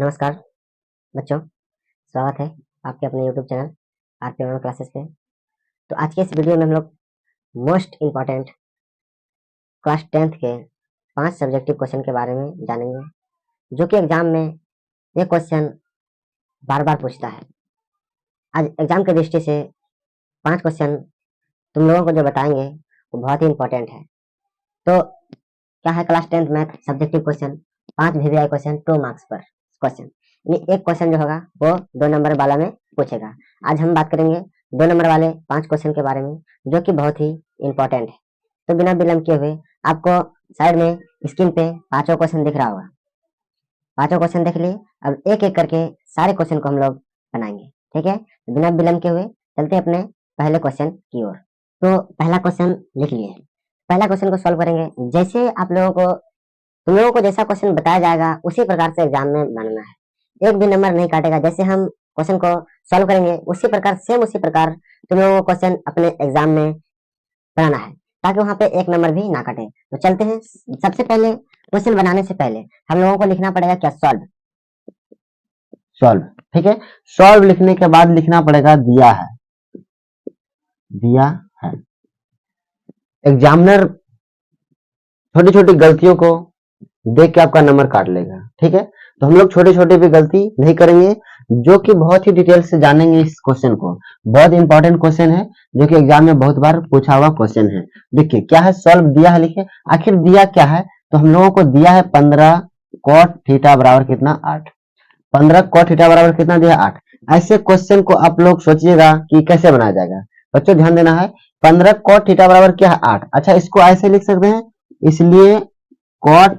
नमस्कार बच्चों, स्वागत है आपके अपने YouTube channel RP online classes पे। तो आज के इस वीडियो में हम लोग मोस्ट इम्पॉर्टेंट क्लास 10th के 5 सब्जेक्टिव क्वेश्चन के बारे में जानेंगे, जो कि एग्जाम में ये क्वेश्चन बार बार पूछता है। आज एग्जाम की दृष्टि से 5 क्वेश्चन तुम लोगों को जो बताएंगे वो बहुत ही इम्पोर्टेंट है। तो क्या है, class 10th math subjective question 5 VVI question 2 marks पर क्वेश्चन, यानी एक क्वेश्चन जो होगा वो 2 नंबर वाला में पूछेगा। आज हम बात करेंगे 2 नंबर वाले 5 क्वेश्चन के बारे में, जो कि बहुत ही इंपॉर्टेंट है। तो बिना विलंब किए हुए आपको साइड में स्क्रीन पे 5 क्वेश्चन दिख रहा होगा। 5 क्वेश्चन देख लिए, अब एक एक करके सारे क्वेश्चन को हम लोग बनाएंगे, ठीक है। तो बिना विलंब किए हुए चलते अपने पहले क्वेश्चन की ओर। तो पहला क्वेश्चन लिख लिए। पहला क्वेश्चन को सॉल्व करेंगे। जैसे आप लोगों को तुम लोगों को जैसा क्वेश्चन बताया जाएगा उसी प्रकार से एग्जाम में बनना है। एक भी नंबर नहीं काटेगा। जैसे हम क्वेश्चन को सॉल्व करेंगे उसी प्रकार सेम उसी प्रकार तुम लोगों को क्वेश्चन अपने एग्जाम में बनाना है, ताकि वहां पे एक नंबर भी ना काटे। तो चलते हैं। सबसे पहले क्वेश्चन बनाने से पहले हम लोगों को लिखना पड़ेगा क्या, सॉल्व। सॉल्व, ठीक है। सॉल्व लिखने के बाद लिखना पड़ेगा दिया है। दिया है। एग्जामिनर छोटी छोटी गलतियों को देख के आपका नंबर काट लेगा, ठीक है। तो हम लोग छोटे छोटे भी गलती नहीं करेंगे, जो कि बहुत ही डिटेल से जानेंगे इस क्वेश्चन को। बहुत इंपॉर्टेंट क्वेश्चन है, जो कि एग्जाम में बहुत बार पूछा हुआ क्वेश्चन है। देखिए क्या है, सॉल्व दिया है लिखे। आखिर दिया क्या है, तो हम लोगों को दिया है 15 cot थीटा बराबर कितना, 8। 15 cot थीटा बराबर कितना दिया, 8। ऐसे क्वेश्चन को आप लोग सोचिएगा कि कैसे बनाया जाएगा। बच्चों ध्यान देना है, 15 cot थीटा बराबर क्या है, 8। अच्छा, इसको ऐसे लिख सकते हैं, इसलिए cot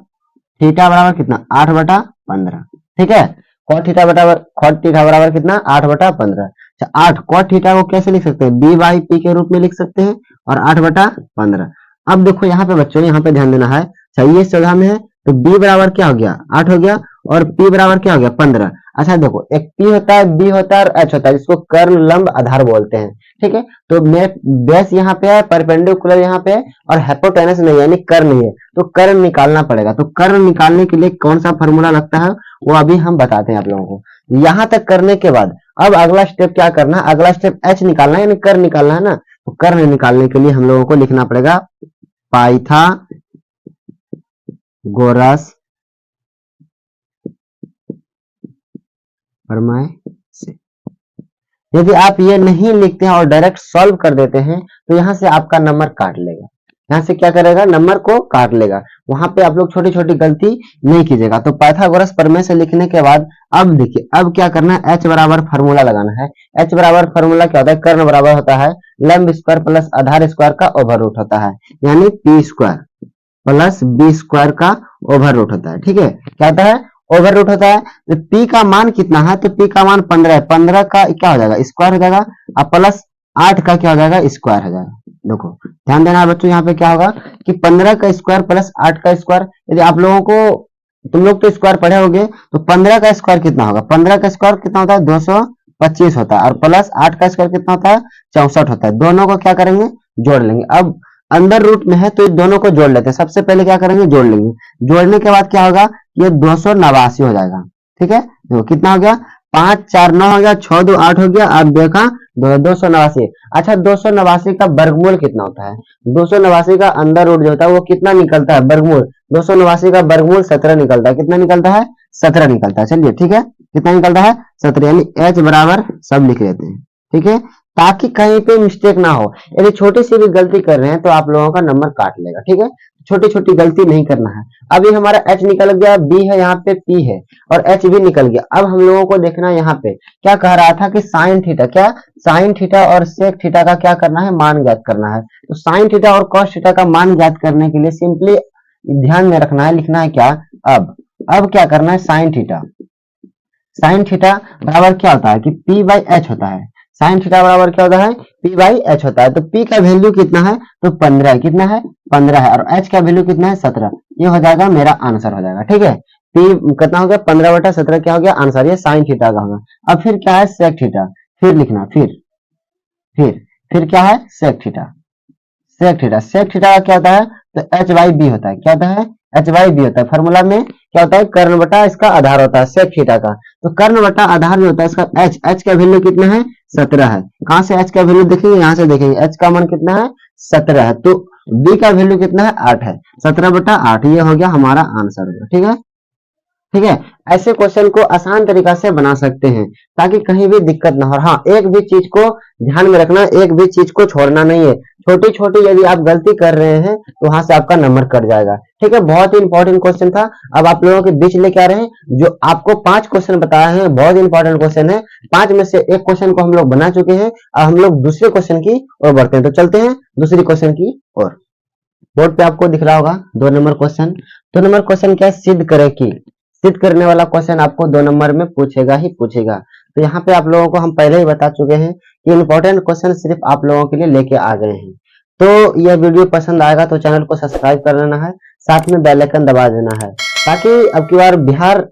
थीटा बराबर कितना, 8/15, ठीक है। cot थीटा बराबर कितना, 8/15। अच्छा, 8 cot थीटा को कैसे लिख सकते हैं, b/p के रूप में लिख सकते हैं, और 8/15। अब देखो यहाँ पे बच्चों, यहाँ पे ध्यान देना है। अच्छा, ये सौदा में है, तो b बराबर क्या हो गया, 8 हो गया, और p बराबर क्या हो गया, 15। अच्छा देखो, एक p होता है, b होता है और h होता है, जिसको कर्ण लंब आधार बोलते हैं, ठीक है। तो बेस यहाँ पे है, परपेंडिकुलर यहाँ पे है, और हाइपोटेनस नहीं, यानी कर्ण नहीं है। तो कर्ण निकालना पड़ेगा। तो कर्ण निकालने के लिए कौन सा फॉर्मूला लगता है, वो अभी हम बताते हैं आप लोगों को। यहाँ तक करने के बाद अब अगला स्टेप क्या करना है, अगला स्टेप h निकालना है, यानी कर्ण निकालना है ना। तो कर्ण निकालने के लिए हम लोगों को लिखना पड़ेगा पाइथागोरस प्रमेय से। यदि आप ये नहीं लिखते हैं और डायरेक्ट सॉल्व कर देते हैं, तो यहाँ से आपका नंबर काट लेगा। यहाँ से क्या करेगा, नंबर को काट लेगा। वहां पे आप लोग छोटी छोटी गलती नहीं कीजिएगा। तो पाइथागोरस प्रमेय से लिखने के बाद अब देखिए, अब क्या करना है, h बराबर फार्मूला लगाना है। h बराबर फार्मूला क्या होता है, कर्ण बराबर होता है लंब स्क्वायर प्लस आधार स्क्वायर का ओवर रूट होता है, यानी p square plus b square का ओवर रूट होता है, ठीक है। क्या होता है, ओवर रूट होता है। तो p का मान कितना है, तो p का मान 15 है। 15 का क्या हो जाएगा, स्क्वायर हो जाएगा, और प्लस 8 का क्या हो जाएगा, स्क्वायर हो जाएगा। देखो ध्यान देना बच्चों, यहाँ पे क्या होगा कि 15 का स्क्वायर प्लस 8 का स्क्वायर। यदि आप लोगों को, तुम लोग तो स्क्वायर पढ़े होंगे, तो 15 का स्क्वायर कितना होगा, 15 का स्क्वायर कितना होता है, 225 होता है, और प्लस 8 का स्क्वायर कितना होता है, 64 होता है। दोनों को क्या करेंगे, जोड़ लेंगे। अब अंदर रूट में है तो दोनों को जोड़ लेते हैं। सबसे पहले क्या करेंगे, जोड़ लेंगे। जोड़ने के बाद क्या होगा, ये 289 हो जाएगा, ठीक है। देखो कितना हो गया, 5 4 9 हो गया, 6 2 8 हो गया। अब देखा 289। अच्छा, 289 का वर्गमूल कितना होता है, 289 का अंदर रूट जो होता है वो कितना निकलता है, वर्गमूल। 289 का वर्गमूल 17 निकलता है। कितना निकलता है, 17 निकलता है। चलिए ठीक है, कितना निकलता है, 17, यानी h बराबर सब लिख लेते हैं, ठीक है, ताकि कहीं पे मिस्टेक ना हो। यदि छोटी सी भी गलती कर रहे हैं तो आप लोगों का नंबर काट लेगा, ठीक है। छोटी छोटी गलती नहीं करना है। अभी हमारा h निकल गया, b है, यहाँ पे p है, और h भी निकल गया। अब हम लोगों को देखना है, यहाँ पे क्या कह रहा था कि साइन थीटा, क्या साइन थीटा और सेक थीटा का क्या करना है, मान ज्ञात करना है। तो साइन थीटा और कॉस थीटा का मान ज्ञात करने के लिए सिंपली ध्यान में रखना है, लिखना है क्या, अब क्या करना है, साइन थीटा। साइन थीटा बराबर क्या होता है कि p/h होता है। साइन थीटा बराबर क्या होता है, p/h होता है। तो p का वैल्यू कितना है, तो 15 है। कितना है, 15 है, और h का वैल्यू कितना है, 17। ये हो जाएगा, मेरा आंसर हो जाएगा, ठीक है। p कितना हो गया, 15/17 क्या हो गया, आंसर। ये साइन थीटा का होगा। अब फिर क्या है, सेक थीटा। फिर लिखना, फिर क्या है, सेक थीटा। सेक थीटा का क्या होता है, तो h/b होता है। क्या होता है, एच बाई बी होता है। फॉर्मूला में क्या होता है, कर्ण बटा इसका आधार होता है सेक थीटा का। तो कर्ण बटा आधार जो होता है इसका एच का वैल्यू कितना है, 17 है। कहां से एच का वैल्यू देखेंगे, यहां से देखेंगे एच का मान कितना है, 17 है। तो बी का वैल्यू कितना है, 8 है। 17/8 ये हो गया हमारा आंसर होगा। ठीक है, ठीक है। ऐसे क्वेश्चन को आसान तरीका से बना सकते हैं ताकि कहीं भी दिक्कत ना हो। हाँ, एक भी चीज को ध्यान में रखना, एक भी चीज को छोड़ना नहीं है। छोटी छोटी यदि आप गलती कर रहे हैं तो वहां से आपका नंबर कट जाएगा। ठीक है, बहुत ही इंपॉर्टेंट क्वेश्चन था। अब आप लोगों के बीच लेके आ रहे हैं, जो आपको 5 क्वेश्चन बताए हैं, बहुत इंपॉर्टेंट क्वेश्चन है। 5 में से एक क्वेश्चन को हम लोग बना चुके हैं। अब हम लोग दूसरे क्वेश्चन की ओर बढ़ते हैं। तो चलते हैं दूसरी क्वेश्चन की ओर। बोर्ड पे आपको दिख रहा होगा 2 नंबर क्वेश्चन। 2 नंबर क्वेश्चन क्या है, सिद्ध करे कि। सिद्ध करने वाला क्वेश्चन आपको 2 नंबर में पूछेगा ही पूछेगा। तो यहाँ पे आप लोगों को हम पहले ही बता चुके हैं कि इंपॉर्टेंट क्वेश्चन सिर्फ आप लोगों के लिए लेके आ गए हैं। तो यह वीडियो पसंद आएगा तो चैनल को सब्सक्राइब कर लेना है, साथ में बेल आइकन दबा देना है, ताकि अब की बार बिहार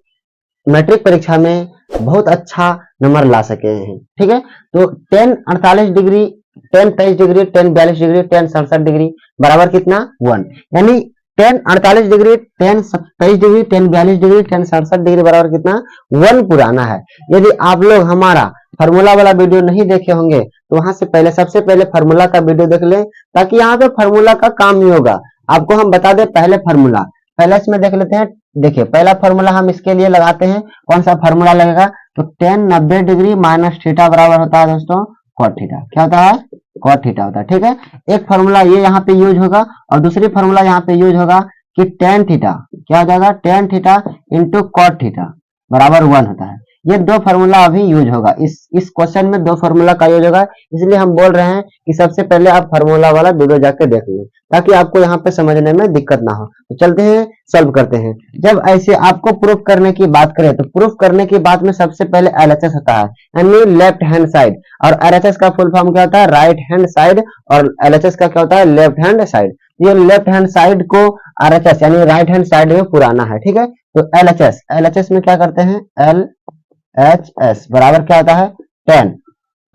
मैट्रिक परीक्षा में बहुत अच्छा नंबर ला सके हैं। ठीक है, तो 10 48 डिग्री, 10 23 डिग्री, 10 42 डिग्री, 10 67 डिग्री बराबर कितना, 1। यानी 10 48 डिग्री, 10 23 डिग्री, 10 42 डिग्री, 10 67 डिग्री बराबर कितना, 1 पुराना है। यदि आप लोग हमारा फार्मूला वाला वीडियो नहीं देखे होंगे तो वहां से पहले सबसे पहले फार्मूला का वीडियो देख लें, ताकि यहाँ पे फार्मूला का काम नहीं होगा। आपको हम बता दें पहले फार्मूला, पहले इसमें देख लेते हैं। देखिए, पहला फार्मूला हम इसके लिए लगाते हैं। कौन सा फार्मूला लगेगा, तो 10 90 डिग्री माइनस थीटा बराबर होता है दोस्तों कॉट थीटा। क्या होता है, कॉट थीटा होता है। ठीक है, एक फार्मूला ये यहाँ पे यूज होगा और दूसरी फार्मूला यहाँ पे यूज होगा कि टेन थीटा क्या हो जाएगा, tan theta into cot theta बराबर 1 होता है। ये 2 फार्मूला अभी यूज होगा। इस क्वेश्चन में 2 फार्मूला का यूज होगा, इसलिए हम बोल रहे हैं कि सबसे पहले आप फार्मूला वाला वीडियो जाके देख लीजिए, ताकि आपको यहाँ पे समझने में दिक्कत ना हो। तो चलते हैं सॉल्व करते हैं। जब ऐसे आपको प्रूफ करने की बात करें तो प्रूफ करने की बात में सबसे पहले एलएचएस होता है, यानी लेफ्ट हैंड साइड, और एलएचएस का फुल फॉर्म क्या होता है, राइट हैंड साइड, और एलएचएस का क्या होता है, लेफ्ट हैंड साइड। ये लेफ्ट हैंड साइड को आरएचएस यानी राइट हैंड साइड में पुराना है। ठीक है, तो एलएचएस में क्या करते हैं, एलएचएस बराबर क्या होता है,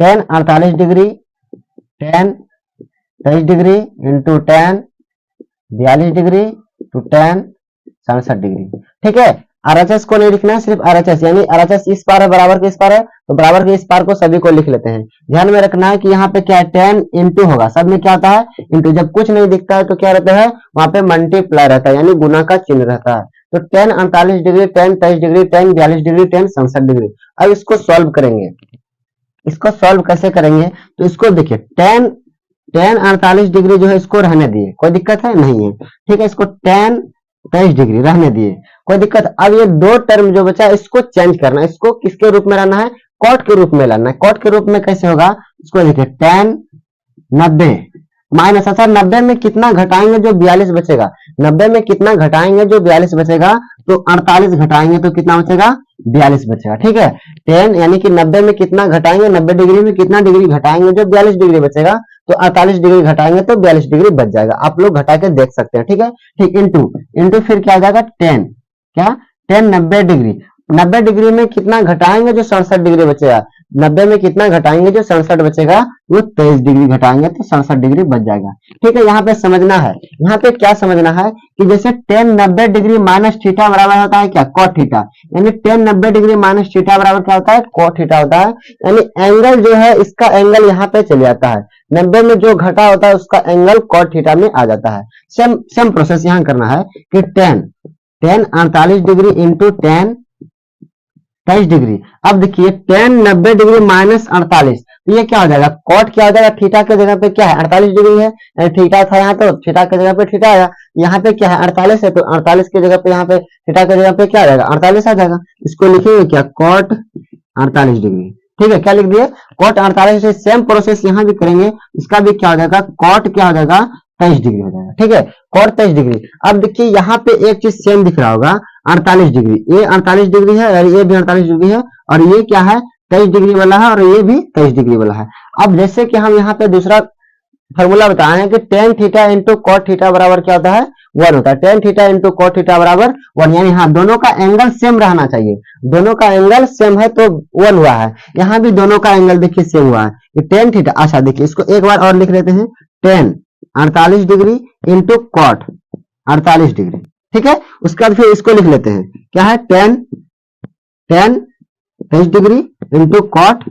10 48 degree, 10 23 degree into 10 42 degree to 10 67 degree. ठीक है, आरएचएस को नहीं लिखना है, सिर्फ आरएचएस, यानी आरएचएस इस पार है, बराबर के इस पार है, तो बराबर के इस पार को सभी को लिख लेते हैं। ध्यान में रखना है कि यहाँ पे क्या है, 10 इंटू होगा, सब में क्या होता है, इंटू। जब कुछ नहीं दिखता है तो क्या रहता है, वहां पे मल्टीप्लाई रहता है, यानी गुना का चिन्ह रहता है। तो 10 48 डिग्री, 10 23 डिग्री, 10 42 डिग्री, 10 67 डिग्री। अब इसको सॉल्व करेंगे। इसको सॉल्व कैसे करेंगे, तो इसको देखिए 10 48 डिग्री जो है इसको रहने दिए, कोई दिक्कत है नहीं है। ठीक है, इसको 10 23 डिग्री रहने दिए, कोई दिक्कत। अब ये 2 टर्म जो बचा है इसको चेंज करना है, इसको किसके रूप में लाना है, कॉट के रूप में लाना है। कॉट के रूप में कैसे होगा, इसको देखिए 10 90 माइनस, अच्छा 90 में कितना घटाएंगे, जो 42 बचेगा। 90 में कितना घटाएंगे, जो 42 बचेगा, तो 48 घटाएंगे तो कितना बचेगा, 42 बचेगा। ठीक है, 10 यानी कि 90 में कितना घटाएंगे, 90 डिग्री में कितना डिग्री घटाएंगे, जो 42 डिग्री बचेगा, तो 48 डिग्री घटाएंगे तो 42 डिग्री बच जाएगा। आप लोग घटा के देख सकते हैं। ठीक है, ठीक, इंटू फिर क्या आ जाएगा, 10 क्या 10 90 डिग्री, 90 डिग्री में कितना घटाएंगे, जो 67 डिग्री बचेगा। 90 में कितना घटाएंगे, जो 67 बचेगा, वो 23 डिग्री घटाएंगे तो 67 डिग्री बच जाएगा। ठीक है, यहाँ पे समझना है, यहाँ पे क्या समझना है कि जैसे 10 90 डिग्री माइनस थीटा बराबर होता है क्या, कॉट थीटा, यानी 10 90 डिग्री माइनस थीटा बराबर क्या होता है, कॉट थीटा होता है। यानी एंगल जो है इसका एंगल यहाँ पे चले जाता है, 90 में जो घटा होता है उसका एंगल कॉट थीटा में आ जाता है। सेम प्रोसेस यहाँ करना है कि 10 48 डिग्री इंटू 10 23 डिग्री। अब देखिए 10 90 डिग्री माइनस 48, तो ये क्या हो जाएगा, कॉट क्या हो जाएगा, थीटा के जगह पे क्या है, 48 डिग्री है, थीटा था यहाँ, तो थीटा के जगह पे थीटा आया, यहाँ पे क्या है 48 है, तो 48 की जगह पे यहाँ पे थीटा की जगह पे क्या आ जाएगा, 48 आ जाएगा। इसको लिखेंगे क्या, कॉट 48 डिग्री। ठीक है, क्या लिख दिए, कॉट 48 से। सेम प्रोसेस यहाँ भी करेंगे, इसका भी क्या हो जाएगा, कॉट क्या हो जाएगा, 23 डिग्री हो जाएगा। ठीक है, कॉट 23 डिग्री। अब देखिए यहाँ पे एक चीज सेम दिख रहा होगा, 48 डिग्री, ये 48 डिग्री है और ये भी 48 डिग्री है, और ये क्या है 23 डिग्री वाला है, और ये भी 23 डिग्री वाला है। अब जैसे कि हम यहाँ पे दूसरा फॉर्मूला बताए हैं कि tan theta into cot theta बराबर क्या होता है, 1 होता है। Tan theta into cot theta बराबर 1, यानी हाँ दोनों का एंगल सेम रहना चाहिए, दोनों का एंगल सेम है तो 1 हुआ है। यहाँ भी दोनों का एंगल देखिए सेम हुआ है, टेन थीटा। अच्छा देखिए इसको एक बार और लिख लेते हैं, 10 48 डिग्री इंटू कॉट 48 डिग्री। ठीक है, उसके बाद फिर इसको लिख लेते हैं, क्या है, tan 23 degree into cot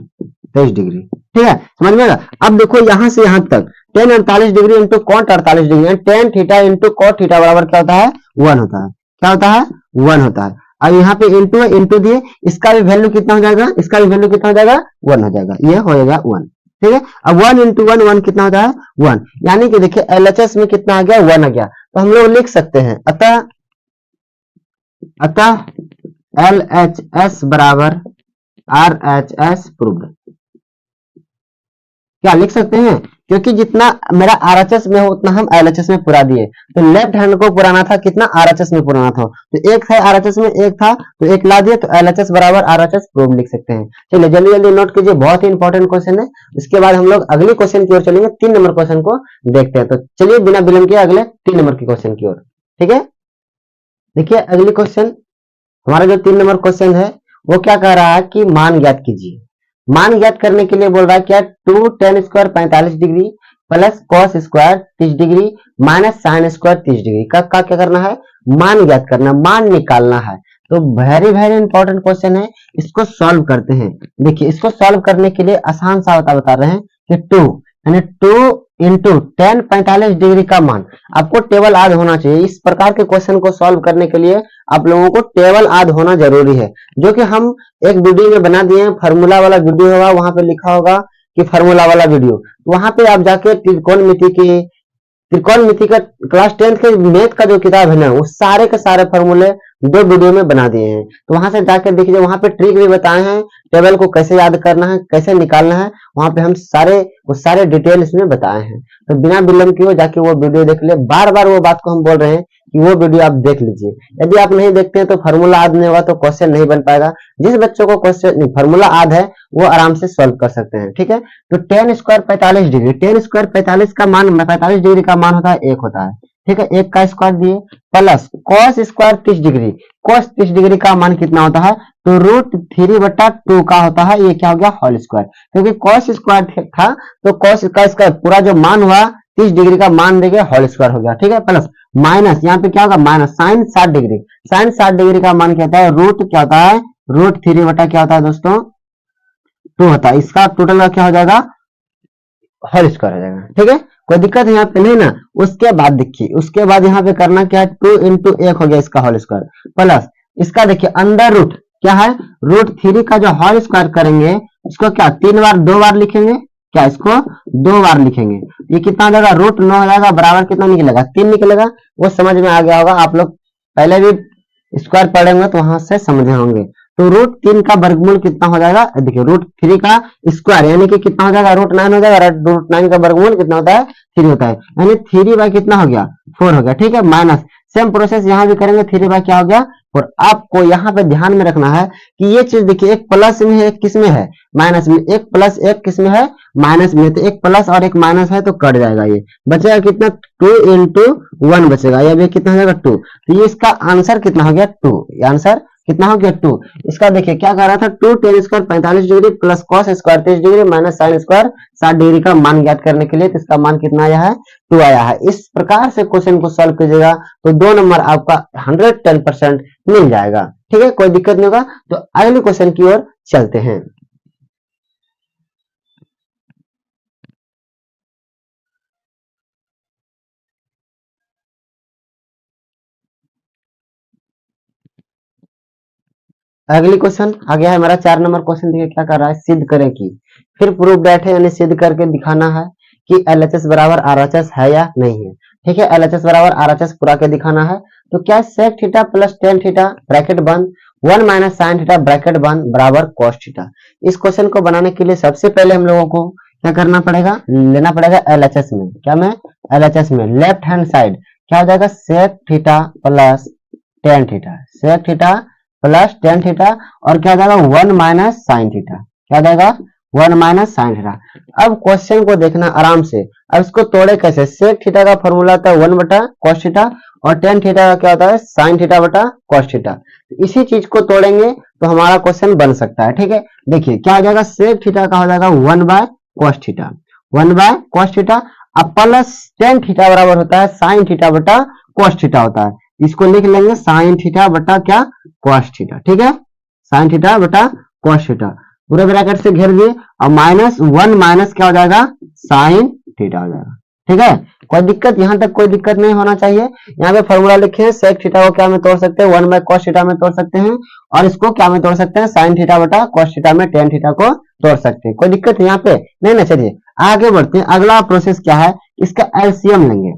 23 degree. ठीक है, समझ में आएगा। अब देखो यहां से यहां तक tan 48 degree into cot 48 degree, tan theta into cot theta बराबर क्या होता है, 1 होता है। क्या होता है, 1 होता है। अब यहाँ पे इंटू है, इंटू दिए, इसका भी वैल्यू कितना हो जाएगा, इसका भी वैल्यू कितना हो जाएगा, 1 हो जाएगा, ये हो जाएगा 1। ठीक है, अब 1 इंटू 1 1 कितना होता है, 1, यानी कि देखिए एलएचएस में कितना आ गया, 1 आ गया। तो हम लोग लिख सकते हैं अतः LHS बराबर RHS प्रूव्ड। क्या लिख सकते हैं, क्योंकि जितना मेरा RHS में हो उतना हम LHS में पुरा दिए। तो लेफ्ट हैंड को पुराना था कितना, RHS में पुराना था, तो एक था RHS में, एक था तो एक ला दिए, तो LHS बराबर RHS प्रूव्ड लिख सकते हैं। चलिए जल्दी जल्दी नोट कीजिए, बहुत ही इंपॉर्टेंट क्वेश्चन है। इसके बाद हम लोग अगले क्वेश्चन की ओर चलेंगे, 3 नंबर क्वेश्चन को देखते हैं। तो चलिए बिना विलंब किए अगले 3 नंबर के क्वेश्चन की ओर। ठीक है, देखिए अगले क्वेश्चन, हमारा जो 3 नंबर क्वेश्चन है वो क्या कह रहा है कि मान ज्ञात कीजिए। मान ज्ञात करने के लिए बोल रहा है क्या, 2 tan square 45 degree plus cos square 30 degree minus sin square 30 degree का क्या करना है, मान ज्ञात करना, मान निकालना है। तो वेरी वेरी इंपॉर्टेंट क्वेश्चन है, इसको सॉल्व करते हैं। देखिए इसको सॉल्व करने के लिए आसान सा बता रहे हैं कि 2 यानी 2 इंटू टेन 45 डिग्री का मान, आपको टेबल याद होना चाहिए। इस प्रकार के क्वेश्चन को सॉल्व करने के लिए आप लोगों को टेबल याद होना जरूरी है, जो कि हम एक वीडियो में बना दिए हैं। फार्मूला वाला वीडियो होगा, वहां पे लिखा होगा कि फार्मूला वाला वीडियो, वहां पे आप जाके त्रिकोणमिति का क्लास 10th के मैथ का जो किताब है ना, वो सारे के सारे फॉर्मूले 2 वीडियो में बना दिए हैं। तो वहां से जाके देखिए, वहां पे ट्रिक भी बताए हैं, टेबल को कैसे याद करना है, कैसे निकालना है, वहां पे हम सारे डिटेल इसमें बताए हैं। तो बिना विलंब किए जाके वो वीडियो देख ले। बार बार वो बात को हम बोल रहे हैं कि वो वीडियो आप देख लीजिए। यदि आप नहीं देखते हैं तो फार्मूला याद नहीं होगा तो क्वेश्चन नहीं बन पाएगा। जिस बच्चों को क्वेश्चन फार्मूला याद है वो आराम से सॉल्व कर सकते हैं। ठीक है, तो ten square 45 degree, ten square 45 का मान 45 डिग्री का मान होता है 1 होता है। ठीक है, 1 का स्क्वायर दिए plus cos square 30 degree, cos 30 degree का मान कितना होता है, तो √3/2 का होता है। ये क्या हो गया, होल स्क्वायर, क्योंकि cos स्क्वायर था तो cos का इसका पूरा जो मान हुआ 30 डिग्री का मान देंगे, होल स्क्वायर हो गया। ठीक है, प्लस माइनस यहाँ पे क्या होगा, minus sin 60 degree, sin 60 degree का मान क्या होता है, रूट क्या होता है, √3 क्या होता है दोस्तों, 2 होता है। इसका टोटल का क्या हो जाएगा, होल स्क्वायर हो जाएगा। ठीक है, कोई दिक्कत है यहाँ पे नहीं ना। उसके बाद देखिए, उसके बाद यहाँ पे करना क्या है, 2 इंटू 1 हो गया इसका होल स्क्वायर, प्लस इसका देखिए अंडर रूट क्या है, √3 का जो होल स्क्वायर करेंगे इसको क्या 2 बार लिखेंगे, क्या इसको 2 बार लिखेंगे। ये कितना हो जाएगा, √9 हो जाएगा, बराबर कितना निकलेगा, 3 निकलेगा। वो समझ में आ गया होगा, आप लोग पहले भी स्क्वायर पढ़ेंगे तो वहां से समझे होंगे। तो √3 का वर्गमूल कितना हो जाएगा, देखिए √3 का स्क्वायर यानी कि कितना हो जाएगा, √9 हो जाएगा। √9 का वर्गमूल कितना होता है, 3 होता है, यानी 3 कितना हो गया, 4 हो गया। ठीक है, माइनस सेम प्रोसेस यहाँ भी करेंगे, 3 क्या हो गया, और आपको यहाँ पे ध्यान में रखना है कि ये चीज देखिए, एक प्लस में है, एक किस में है, माइनस में। एक प्लस एक किस में है, माइनस में। तो एक प्लस और एक माइनस है तो कट जाएगा, ये बचेगा कितना, 2 इंटू 1 बचेगा, ये भी कितना हो जाएगा 2। तो ये इसका आंसर कितना हो गया 2, ये आंसर कितना हो गया 2। इसका देखिए क्या कर रहा था, 2 tan square 45 degree plus cos square 30 degree minus sin square 60 degree का मान ज्ञात करने के लिए, तो इसका मान कितना आया है, 2 आया है। इस प्रकार से क्वेश्चन को सॉल्व कीजिएगा तो 2 नंबर आपका 110% मिल जाएगा। ठीक है, कोई दिक्कत नहीं होगा। तो अगले क्वेश्चन की ओर चलते हैं। अगली क्वेश्चन आ गया है हमारा 4 नंबर क्वेश्चन। देखिए क्या कर रहा है, सिद्ध करें कि, फिर प्रूफ दैट है यानी सिद्ध करके दिखाना है कि LHS बराबर RHS है या नहीं है। ठीक है, LHS बराबर RHS पूरा के दिखाना है। तो क्या sec theta plus tan theta bracket बंद 1 माइनस sin थीटा ब्रैकेट बंद बराबर cos थीटा। इस क्वेश्चन को बनाने के लिए सबसे पहले हम लोगों को क्या करना पड़ेगा, लेना पड़ेगा LHS में। क्या में, LHS में लेफ्ट हैंड साइड क्या हो जाएगा, sec theta plus tan theta, sec theta plus tan theta, और क्या जाएगा 1 माइनस साइन थीटा, क्या जाएगा 1 माइनस साइन थीटा। अब क्वेश्चन को देखना आराम से। अब इसको तोड़े कैसे, सेक थीटा का फॉर्मूला होता है 1 बटा cos थीटा, और tan थीटा का क्या होता है साइन थीटा बटा cos थीटा। इसी चीज को तोड़ेंगे तो हमारा क्वेश्चन बन सकता है। ठीक है, देखिए क्या हो जाएगा, सेक थीटा का हो जाएगा 1 by cos theta, 1 by cos theta, अब प्लस tan थीटा बराबर होता है साइन थीटा बटा cos थीटा होता है। इसको लिख लेंगे साइन थीटा बटा क्या, कॉस थीटा। ठीक है, साइन थीटा बटा कॉस थीटा पूरे ब्रैकेट से घेर दिए, और -1 माइनस क्या हो जाएगा, साइन थीटा हो जाएगा। ठीक है, कोई दिक्कत, यहां तक कोई दिक्कत नहीं होना चाहिए। यहाँ पे फॉर्मूला लिखे हैं, सेक थीटा को क्या में तोड़ सकते हैं, 1 बाय कॉस थीटा में तोड़ सकते हैं, और इसको क्या में तोड़ सकते हैं, साइन थीटा बटा कॉस थीटा में टेन थीटा को तोड़ सकते हैं। कोई दिक्कत है यहाँ पे नहीं ना। चलिए आगे बढ़ते हैं। अगला प्रोसेस क्या है, इसका एलसीएम लेंगे।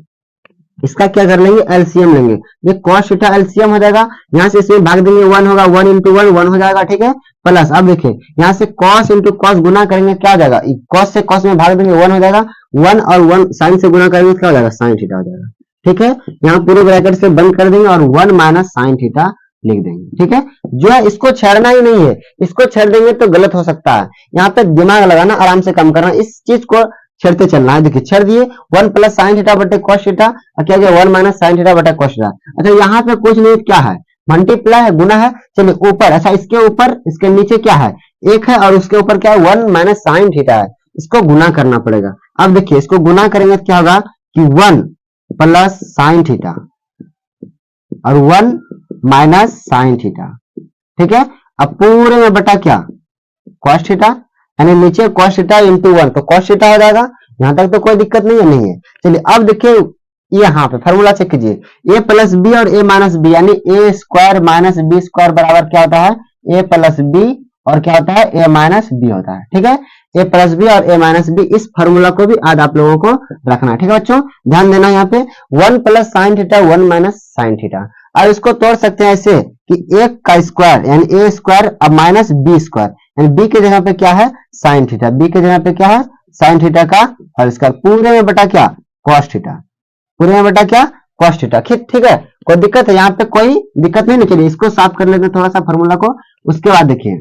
इसका क्या कर लेंगे, एलसीएम लेंगे। ये कॉस थीटा एलसीएम हो जाएगा, यहाँ से इसमें भाग देंगे, 1 होगा, 1 इंटू 1 1 हो जाएगा। ठीक है, प्लस अब देखिए यहाँ से कॉस इंटू कॉस गुना करेंगे, क्या हो जाएगा, कॉस से कॉस में भाग देंगे, 1 हो जाएगा, 1 और 1 साइन से गुना करेंगे, क्या हो जाएगा, साइन थीटा हो जाएगा। ठीक है, यहाँ पूरे ब्रैकेट से बंद कर देंगे और 1 माइनस साइन थीटा लिख देंगे। ठीक है, जो है इसको छेड़ना ही नहीं है, इसको छेड़ देंगे तो गलत हो सकता है। यहाँ पे दिमाग लगाना, आराम से काम करना, इस चीज को छेड़ते चलना है। देखिए छेड़ दिए, 1 प्लस साइन थीटा बटे कॉस थीटा, क्या गया, 1 माइनस साइन थीटा बटे कॉस थीटा। अच्छा यहाँ पे कुछ नहीं, क्या है, मल्टीप्लाई है, गुना है। चलिए ऊपर, अच्छा इसके ऊपर इसके नीचे क्या है, 1 है, और उसके ऊपर क्या है, 1 माइनस साइन थीटा है, इसको गुना करना पड़ेगा। अब देखिए इसको गुना करेंगे तो क्या होगा कि 1 प्लस साइन थीटा और 1 माइनस साइन थीटा। ठीक है, अब पूरे में बटा क्या, कॉस थीटा, यानी नीचे कॉस थीटा इंटू 1, तो कॉस थीटा हो जाएगा। यहां तक तो कोई दिक्कत नहीं है, नहीं है। चलिए अब देखिए यहाँ पे फॉर्मूला चेक कीजिए, a प्लस बी और a माइनस बी, यानी a square minus B square बराबर क्या होता है, a प्लस बी और क्या होता है, a माइनस बी होता है। ठीक है, a प्लस बी और a माइनस बी, इस फॉर्मूला को भी आज आप लोगों को रखना है। ठीक है बच्चों, ध्यान देना यहाँ पे 1 plus sine theta 1 minus sine theta. अब इसको तोड़ सकते हैं ऐसे कि 1 का स्क्वायर यानी a स्क्वायर अब माइनस बी स्क्वायर, यानी b के जगह पे क्या है, साइन थीटा, b के जगह पे क्या है, साइन थीटा का होल स्क्वायर, पूरे में बटा क्या, कॉस थीटा, पूरे में बटा क्या, कॉस थीटा। ठीक है, कोई दिक्कत है यहाँ पे, कोई दिक्कत नहीं। चलिए इसको साफ कर लेते हैं थोड़ा सा फॉर्मूला को। उसके बाद देखिए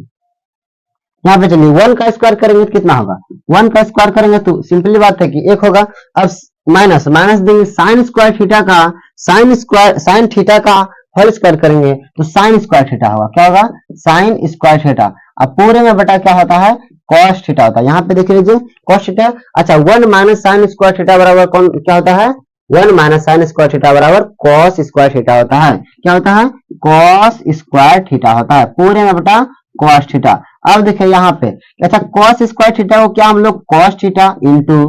यहाँ पे चलिए 1 का स्क्वायर करेंगे तो कितना होगा, 1 का स्क्वायर करेंगे तो सिंपली बात है कि 1 होगा। अब माइनस माइनस देंगे, साइन स्क्वायर थीटा का साइन थीटा का होल स्क्वायर करेंगे तो साइन स्क्वायर थीटा होगा, क्या होगा, साइन स्क्वायर थीटा। अब पूरे में बटा क्या होता है, कॉस थीटा होता है। यहाँ पे देख लीजिए कॉस थीटा। अच्छा 1 माइनस साइन स्क्वायर थीटा बराबर कौन क्या होता है, 1 माइनस साइन स्क्वायर थीटा बराबर कॉस स्क्वायर थीटा होता है। क्या होता है, कॉस स्क्वायर थीटा होता है, पूरे में बटा कॉस थीटा। अब देखिए यहाँ पे, अच्छा कॉस स्क्वायर थीटा को क्या हम लोग cos theta into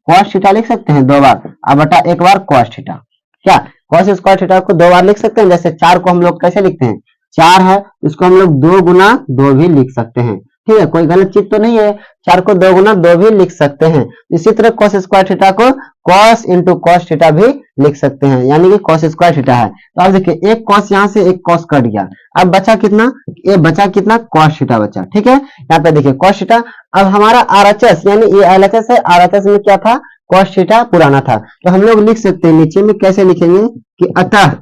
cos theta लिख सकते हैं 2 बार, अब बटा 1 बार कॉस थीटा। क्या कॉस स्क्वायर थीटा को 2 बार लिख सकते हैं, जैसे 4 को हम लोग कैसे लिखते हैं, 4 है इसको हम लोग 2 गुना 2 भी लिख सकते हैं। ठीक है, कोई गलत चीज तो नहीं है, 4 को 2 गुना 2 भी लिख सकते हैं। इसी तरह कॉस स्क्वायर थीटा को कॉस इंटू कॉस थीटा भी लिख सकते हैं, यानी कि कॉस स्क्वायर थीटा है। तो अब देखिए एक कॉस यहाँ से एक कॉस कट गया, अब बचा कितना, ये बचा कितना, कॉस थीटा बचा। ठीक है, यहाँ पे देखिए कॉस थीटा। अब हमारा आरएचएस यानी ये एलएचएस है, आरएचएस में क्या था, कॉस थीटा पुराना था, तो हम लोग लिख सकते हैं नीचे में कैसे लिखेंगे कि अतः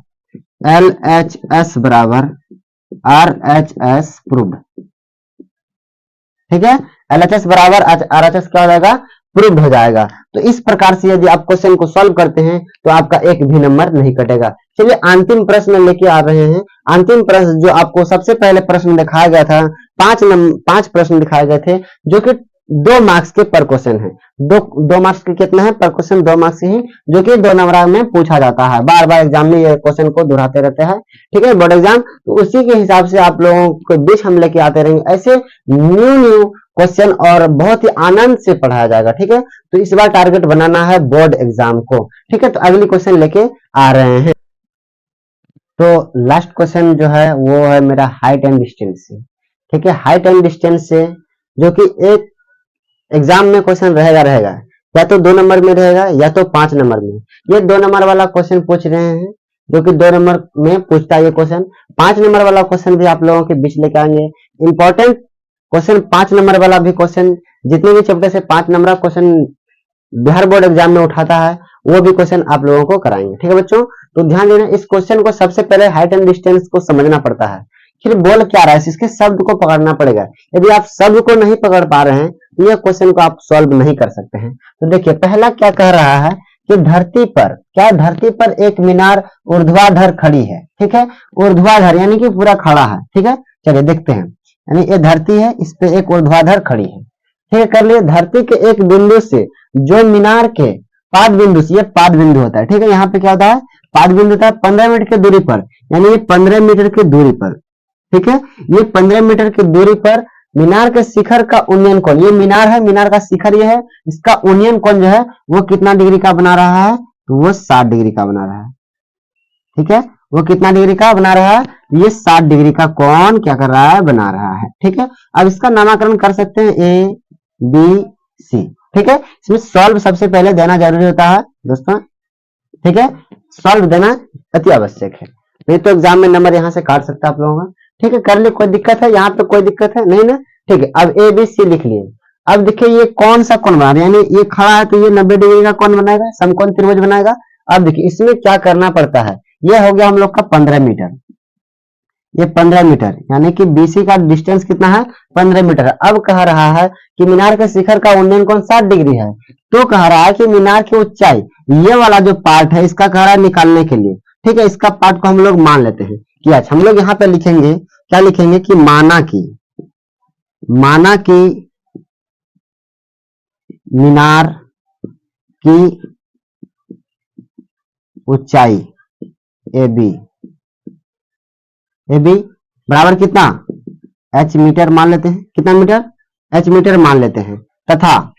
एलएचएस बराबर आरएचएस प्रूव्ड। ठीक है, एलएचएस बराबर आरएचएस क्या हो जाएगा, प्रूव्ड हो जाएगा। तो इस प्रकार से यदि आप क्वेश्चन को सॉल्व करते हैं तो आपका एक भी नंबर नहीं कटेगा। चलिए अंतिम प्रश्न लेके आ रहे हैं। अंतिम प्रश्न जो आपको सबसे पहले प्रश्न दिखाया गया था, 5 प्रश्न दिखाए गए थे जो कि 2 मार्क्स के पर क्वेश्चन है। 2 मार्क्स के कितना है पर क्वेश्चन, 2 मार्क्स ही, जो कि 2 नंबर में पूछा जाता है। बार बार एग्जाम में ये क्वेश्चन को दोहराते रहते हैं। ठीक है, बोर्ड एग्जाम, तो उसी के हिसाब से आप लोगों के बीच हम लेके आते रहेंगे ऐसे न्यू क्वेश्चन, और बहुत ही आनंद से पढ़ाया जाएगा। ठीक है, तो इस बार टारगेट बनाना है बोर्ड एग्जाम को। ठीक है, तो अगली क्वेश्चन लेके आ रहे हैं। तो लास्ट क्वेश्चन जो है वो है मेरा हाइट एंड डिस्टेंस से। ठीक है, हाइट एंड डिस्टेंस से, जो कि एक एग्जाम में क्वेश्चन रहेगा, या तो 2 नंबर में रहेगा या तो 5 नंबर में। ये 2 नंबर वाला क्वेश्चन पूछ रहे हैं, जो कि 2 नंबर में पूछता है ये क्वेश्चन। 5 नंबर वाला क्वेश्चन भी आप लोगों के बीच लेके आएंगे। इंपॉर्टेंट क्वेश्चन 5 नंबर वाला भी क्वेश्चन, जितने भी चैप्टर से 5 number question Bihar board exam में उठाता है, वो भी क्वेश्चन आप लोगों को कराएंगे। ठीक है बच्चों, तो ध्यान देना, इस क्वेश्चन को सबसे पहले हाइट एंड डिस्टेंस को समझना पड़ता है, फिर बोल क्या रहा है इसके शब्द को पकड़ना पड़ेगा। यदि आप शब्द को नहीं पकड़ पा रहे हैं तो यह क्वेश्चन को आप सॉल्व नहीं कर सकते हैं। तो देखिए पहला क्या कह रहा है कि धरती पर एक मीनार ऊर्ध्वाधर खड़ी है। ठीक है, ऊर्ध्वाधर यानी कि पूरा खड़ा है। ठीक है, चलिए देखते हैं, यानी ये धरती है, इस पे एक ऊर्ध्वाधर खड़ी है। ठीक है, कर लिए, धरती के एक बिंदु से जो मीनार के पाद बिंदु से, ये पाद बिंदु होता है। ठीक है, यहाँ पे क्या होता है, पाद बिंदु था 15 मीटर की दूरी पर, यानी ये 15 मीटर की दूरी पर, ठीक है। ये 15 मीटर की दूरी पर मीनार के शिखर का उन्नयन कोण, ये मीनार है, मीनार का शिखर ये है, इसका उन्नयन कोण जो है वो कितना डिग्री का बना रहा है, तो वो 60 डिग्री का बना रहा है, ठीक है। वो कितना डिग्री का बना रहा है, ये 60 डिग्री का कोण क्या कर रहा है, बना रहा है, ठीक है। अब इसका नामकरण कर सकते हैं ए बी सी, ठीक है। इसमें सॉल्व सबसे पहले देना जरूरी होता है दोस्तों, ठीक है, सॉल्व देना अति आवश्यक है, नहीं तो एग्जाम में नंबर यहाँ से काट सकता है आप लोगों का, ठीक है। कर ले, कोई दिक्कत है यहाँ पे, कोई दिक्कत है नहीं ना, ठीक है। अब ए बी सी लिख लिए। अब देखिए ये कौन सा कोण बना रहा है, यानी ये खड़ा है तो ये 90 डिग्री का कोण बनाएगा, समकोण त्रिभुज बनाएगा। अब देखिए इसमें क्या करना पड़ता है, ये हो गया हम लोग का 15 मीटर, ये 15 मीटर, यानी कि बीसी का डिस्टेंस कितना है, 15 मीटर है। अब कह रहा है कि मीनार के शिखर का उन्नयन कोण 60 डिग्री है, तो कह रहा है कि मीनार की ऊंचाई, ये वाला जो पार्ट है इसका कह रहा है निकालने के लिए, ठीक है। इसका पार्ट को हम लोग मान लेते हैं कि अच्छा, हम लोग यहाँ पे लिखेंगे, क्या लिखेंगे कि माना की मीनार की ऊंचाई ए बी बराबर कितना, h मीटर मान लेते हैं, कितना मीटर, h मीटर मान लेते हैं, तथा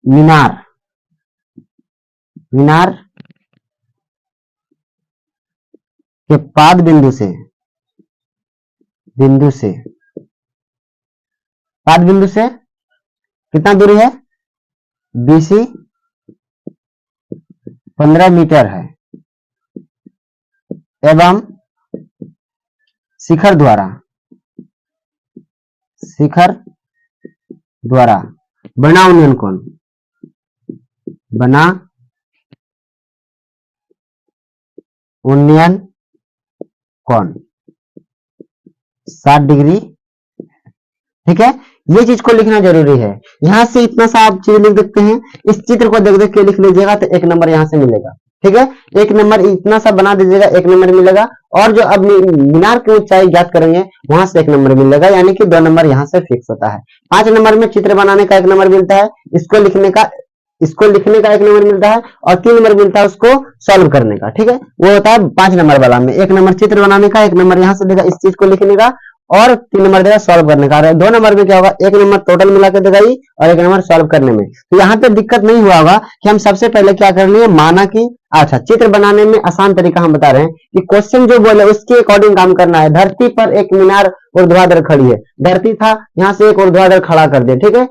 मीनार के पाद बिंदु से कितना दूरी है, बीसी 15 मीटर है, एवं शिखर द्वारा बना उन्नयन कोण 60 डिग्री, ठीक है। ये चीज को लिखना जरूरी है, यहां से इतना सा आप चीज लिख देते हैं, इस चित्र को देख देख के लिख लीजिएगा तो 1 नंबर यहां से मिलेगा, ठीक है। 1 नंबर इतना सा बना दीजिएगा, 1 नंबर मिलेगा। और जो अब मीनार की ऊंचाई ज्ञात करेंगे वहां से 1 नंबर मिलेगा, यानी कि 2 नंबर यहाँ से फिक्स होता है। 5 नंबर में चित्र बनाने का 1 नंबर मिलता है, इसको लिखने का 1 नंबर मिलता है, और 3 नंबर मिलता है उसको सॉल्व करने का, ठीक है। वो होता है 5 नंबर वाला में 1 नंबर चित्र बनाने का, 1 नंबर यहाँ से देगा इस चीज को लिखने का, और 3 नंबर देगा सॉल्व करने का। 2 नंबर में क्या होगा, 1 नंबर टोटल मिला के देगा ही, और 1 नंबर सॉल्व करने में। तो यहाँ पे दिक्कत नहीं हुआ होगा कि हम सबसे पहले क्या कर लिए, माना कि अच्छा, चित्र बनाने में आसान तरीका हम बता रहे हैं कि क्वेश्चन जो बोले उसके अकॉर्डिंग काम करना है। धरती पर एक मीनार ऊर्ध्वाधर खड़ी है, धरती था यहाँ से एक ऊर्ध्वाधर खड़ा कर दिया, ठीक है।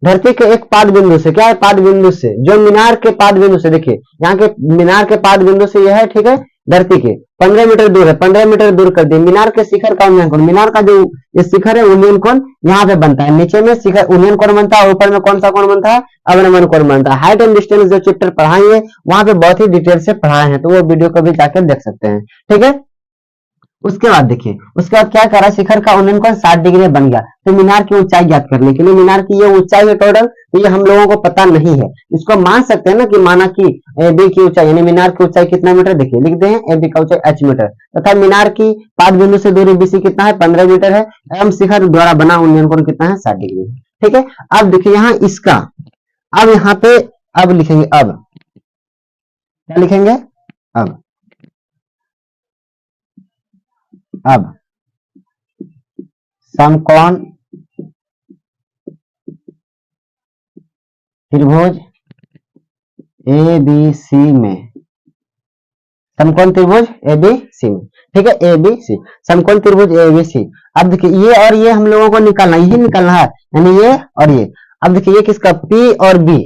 धरती के एक पाद बिंदु से, क्या है, पाद बिंदु से, जो मीनार के पाद बिंदु से, देखिए यहाँ के मीनार के पाद बिंदु से यह है, ठीक है, धरती के 15 मीटर दूर है, 15 मीटर दूर कर दिए। मीनार के शिखर का उन्नयन कोण, मीनार का जो ये शिखर है उन्नयन कोण यहाँ पे बनता है, नीचे में शिखर उन्नयन कोण बनता है, ऊपर में कौन सा कोण बनता है, अवनमन कोण बनता है। हाइट एंड डिस्टेंस जो चैप्टर पढ़ाएंगे वहां पे बहुत ही डिटेल से पढ़ाए हैं, तो वो वीडियो को भी जाकर देख सकते हैं, ठीक है। उसके बाद देखिए, उसके बाद क्या करा, शिखर का उन्नयन कोण 60 डिग्री बन गया। तो मीनार की ऊंचाई ज्ञात करने के लिए, मीनार की ये ऊंचाई है टोटल, तो ये हम लोगों को पता नहीं है, इसको मान सकते हैं ना कि माना कि एबी की ऊंचाई, यानी मीनार की ऊंचाई कितना मीटर, देखिए लिखते हैं एबी का ऊंचाई h मीटर, तथा मीनार की पाद बिंदु से दूरी बीसी कितना है, 15 मीटर है, एवं शिखर द्वारा बना उन्नयन कोण कितना है, 60 डिग्री, ठीक है। अब देखिए यहाँ इसका, अब यहाँ पे अब लिखेंगे, अब क्या लिखेंगे, अब समकोण त्रिभुज ABC में, समकोण त्रिभुज ABC में, ठीक है, ABC समकोण त्रिभुज ABC। अब देखिए ये और ये हम लोगों को निकालना, यही निकालना है, यानी ये और ये। अब देखिए ये किसका, P और B,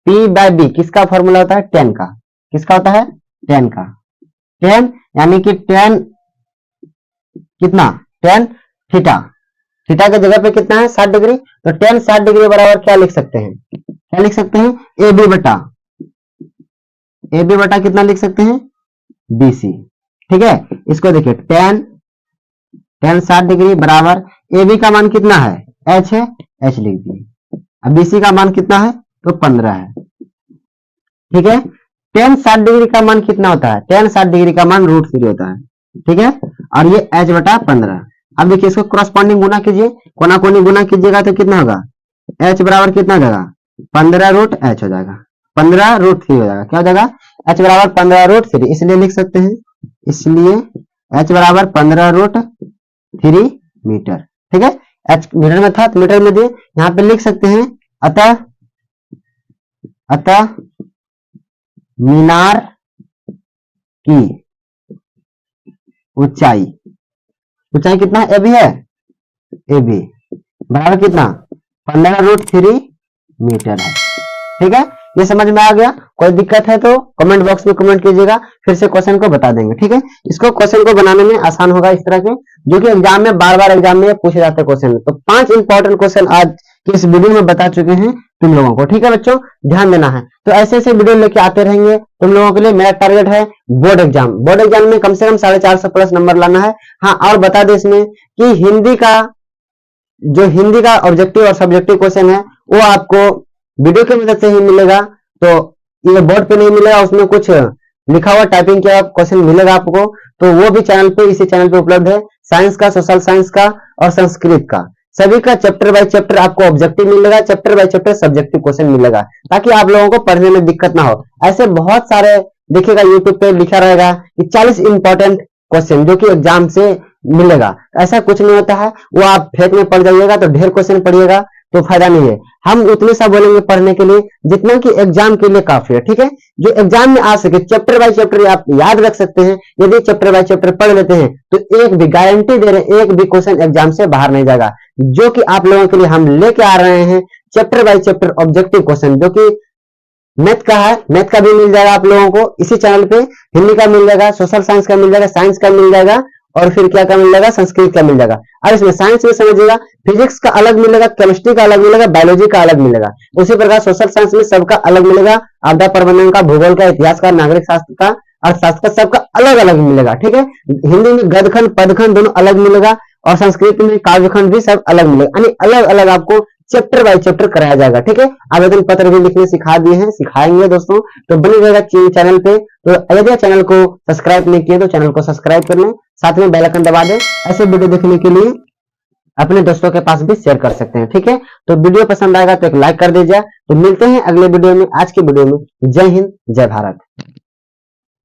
P बाय B किसका फॉर्मूला होता है, tan का, किसका होता है, tan का, tan यानी कि tan कितना, tan थीटा, थीटा के जगह पे कितना है, 60 डिग्री, तो tan 60 डिग्री बराबर क्या लिख सकते हैं, AB बटा कितना लिख सकते हैं, BC, ठीक है। इसको देखिए tan 60 डिग्री बराबर AB का मान कितना है, H है, H लिख दिए। अब BC का मान कितना है, तो 15 है, ठीक है। tan 60 डिग्री का मान कितना होता है, tan 60 डिग्री का मान √3 होता है, ठीक है, और ये H बटा 15। अब देखिए इसको क्रॉसपॉन्डिंग गुना कीजिए, कोना कोनी गुना कीजिएगा तो कितना होगा, H बराबर कितना देगा, 15 √H हो जाएगा, 15√3 हो जाएगा। क्या हो जाएगा? h बराबर 15√3, इसलिए लिख सकते हैं, इसलिए h बराबर 15√3 मीटर। ठीक है, h मीटर में था तो मीटर में दिए, यहाँ पे लिख सकते हैं अतः मीनार की ऊंचाई कितना है? AB है, AB बराबर कितना? 15√3 मीटर है। ठीक है, ये समझ में आ गया? कोई दिक्कत है तो कमेंट बॉक्स में कमेंट कीजिएगा, फिर से क्वेश्चन को बता देंगे। ठीक है, इसको क्वेश्चन को बनाने में आसान होगा इस तरह के, जो कि एग्जाम में बार बार एग्जाम में पूछे जाते क्वेश्चन। तो 5 इंपॉर्टेंट क्वेश्चन आज की इस वीडियो में बता चुके हैं तुम लोगों को। ठीक है बच्चों, ध्यान देना है। तो ऐसे ऐसे वीडियो लेके आते रहेंगे तुम लोगों के लिए। मेरा टारगेट है बोर्ड एग्जाम में कम से कम 450 प्लस नंबर लाना है। हाँ, और बता दें इसमें कि हिंदी का ऑब्जेक्टिव और सब्जेक्टिव क्वेश्चन है वो आपको वीडियो की मदद से ही मिलेगा। तो ये बोर्ड पे नहीं मिलेगा, उसमें कुछ लिखा हुआ टाइपिंग किया क्वेश्चन मिलेगा आपको। तो वो भी चैनल पे, इसी चैनल पे उपलब्ध है। साइंस का, सोशल साइंस का और संस्कृत का, सभी का चैप्टर बाय चैप्टर आपको ऑब्जेक्टिव मिलेगा, chapter by chapter subjective question मिलेगा, ताकि आप लोगों को पढ़ने में दिक्कत ना हो। ऐसे बहुत सारे देखिएगा यूट्यूब पे लिखा रहेगा कि 40 इंपॉर्टेंट क्वेश्चन जो कि एग्जाम से मिलेगा। ऐसा कुछ नहीं होता है, वो आप फेक में पढ़ जाइएगा तो ढेर क्वेश्चन पढ़िएगा तो फायदा नहीं है। हम उतने सा बोलेंगे पढ़ने के लिए जितना कि एग्जाम के लिए काफी है। ठीक है, जो एग्जाम में आ सके, चैप्टर बाय चैप्टर आप याद रख सकते हैं। यदि चैप्टर बाय चैप्टर पढ़ लेते हैं तो एक भी गारंटी दे रहे हैं, एक भी क्वेश्चन एग्जाम से बाहर नहीं जाएगा। जो कि आप लोगों के लिए हम लेके आ रहे हैं chapter by chapter objective question, जो कि मैथ का है, मैथ का भी मिल जाएगा आप लोगों को इसी चैनल पे। हिंदी का मिल जाएगा, सोशल साइंस का मिल जाएगा, साइंस का मिल जाएगा, और फिर क्या मिल जाएगा? संस्कृत का मिल जाएगा। और इसमें साइंस में समझिएगा, फिजिक्स का अलग मिलेगा, केमिस्ट्री का अलग मिलेगा, बायोलॉजी का अलग मिलेगा। उसी प्रकार सोशल साइंस में सबका अलग मिलेगा, आपदा प्रबंधन का, भूगोल का, इतिहास का, नागरिक शास्त्र का, अर्थशास्त्र का, सबका अलग अलग मिलेगा। ठीक है, हिंदी में गदखंड पदखंड दोनों अलग मिलेगा, और संस्कृत में काव्यखंड भी सब अलग मिलेगा। यानी अलग अलग आपको चैप्टर बाय चैप्टर कराया जाएगा। ठीक है, आवेदन पत्र भी लिखने सिखा दिए हैं, सिखाएंगे दोस्तों। तो बने रहेगा चैनल पे। तो यदि चैनल को सब्सक्राइब नहीं किए तो चैनल को सब्सक्राइब कर लें, साथ में बेल आइकन दबा दें। ऐसे वीडियो देखने के लिए अपने दोस्तों के पास भी शेयर कर सकते हैं। ठीक है, तो वीडियो पसंद आएगा तो एक लाइक कर दीजिए। तो मिलते हैं अगले वीडियो में। आज के वीडियो में जय हिंद, जय भारत।